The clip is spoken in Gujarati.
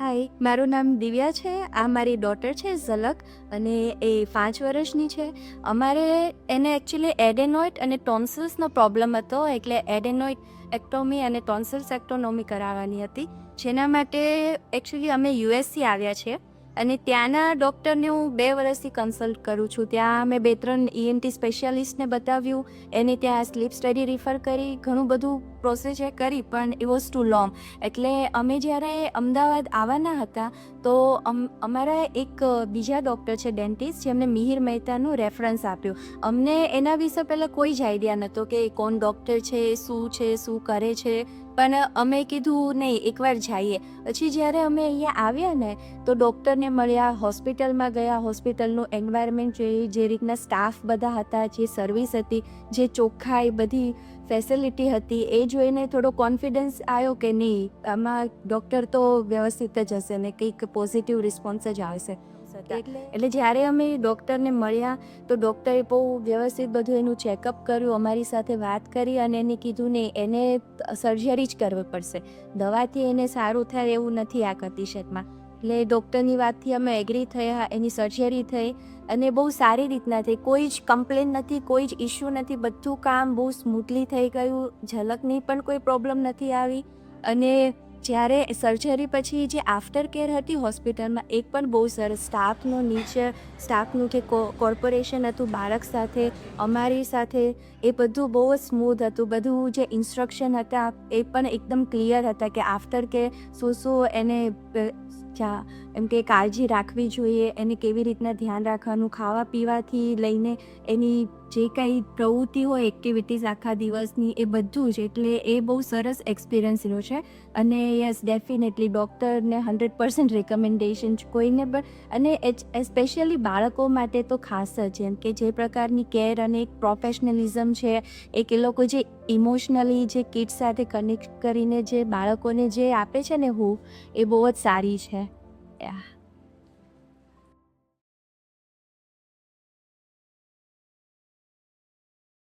હાય, મારું નામ દિવ્યા છે. આ મારી ડોટર છે ઝલક, અને એ 5 વર્ષની છે. અમારે એને એકચ્યુઅલી એડેનોઇડ અને ટોન્સિલ્સનો પ્રોબ્લેમ હતો, એટલે એડેનોઇડ એક્ટોમી અને ટોન્સિલ્સ એક્ટોનોમી કરાવવાની હતી, જેના માટે એકચ્યુઅલી અમે યુએસથી આવ્યા છીએ. અને ત્યાંના ડૉક્ટરને હું 2 વર્ષથી કન્સલ્ટ કરું છું. ત્યાં મેં 2-3 ENT સ્પેશિયાલિસ્ટને બતાવ્યું, એને ત્યાં સ્લીપ સ્ટડી રિફર કરી, ઘણું બધું પ્રોસિજર કરી, પણ ઇટ વોઝ ટુ લોંગ. એટલે અમે જ્યારે અમદાવાદ આવવાના હતા તો અમારા એક બીજા ડૉક્ટર છે ડેન્ટિસ્ટ, જેમને મિહિર મહેતાનું રેફરન્સ આપ્યું. અમને એના વિશે પહેલાં કોઈ જ આઈડિયા નહોતો કે કોણ ડૉક્ટર છે, શું કરે છે, પણ અમે કીધું નહીં, એકવાર જઈએ. પછી જ્યારે અમે અહીંયા આવ્યા ને તો ડૉક્ટરને મળ્યા, હોસ્પિટલમાં ગયા, હોસ્પિટલનું એન્વાયરમેન્ટ જોઈ, જે રીતના સ્ટાફ બધા હતા, જે સર્વિસ હતી, જે ચોખ્ખાઈ, બધી ફેસિલિટી હતી, એ જોઈને થોડો કોન્ફિડન્સ આવ્યો કે નહીં, આમાં ડૉક્ટર તો વ્યવસ્થિત જ હશે ને કંઈક પોઝિટિવ રિસ્પોન્સ જ આવશે. એટલે જ્યારે અમે ડૉક્ટરને મળ્યા તો ડૉક્ટરે બહુ વ્યવસ્થિત બધું એનું ચેકઅપ કર્યું, અમારી સાથે વાત કરી, અને એને કીધું ને એને સર્જરી જ કરવી પડશે, દવાથી એને સારું થાય એવું નથી આ કન્ડિશનમાં. એટલે ડૉક્ટરની વાતથી અમે એગ્રી થયા, એની સર્જરી થઈ અને બહુ સારી રીતના થઈ. કોઈ જ કમ્પ્લેન નથી, કોઈ જ ઇશ્યુ નથી, બધું કામ બહુ સ્મૂથલી થઈ ગયું. ઝલકની પણ કોઈ પ્રોબ્લેમ નથી આવી. અને જ્યારે સર્જરી પછી જે આફ્ટર કેર હતી હોસ્પિટલમાં, એ પણ બહુ સરસ. સ્ટાફનું જે કોર્પોરેશન હતું બાળક સાથે, અમારી સાથે, એ બધું બહુ જ સ્મૂથ હતું. બધું જે ઇન્સ્ટ્રક્શન હતા એ પણ એકદમ ક્લિયર હતા કે આફ્ટર કેર શું એને એમ કે કાળજી રાખવી જોઈએ, એને કેવી રીતના ધ્યાન રાખવાનું, ખાવા પીવાથી લઈને એની જે કંઈ પ્રવૃત્તિ હોય, એક્ટિવિટીઝ આખા દિવસની, એ બધું જ. એટલે એ બહુ સરસ એક્સપિરિયન્સ રહ્યો છે. અને યસ, ડેફિનેટલી ડૉક્ટરને 100% રિકમેન્ડેશન કોઈને પણ, અને સ્પેશિયલી બાળકો માટે તો ખાસ જ, એમ કે જે પ્રકારની કેર અને એક પ્રોફેશનલિઝમ છે, એ લોકો જે ઇમોશનલી જે કિડ્સ સાથે કનેક્ટ કરીને જે બાળકોને જે આપે છે ને, એ બહુ જ સારી છે. યા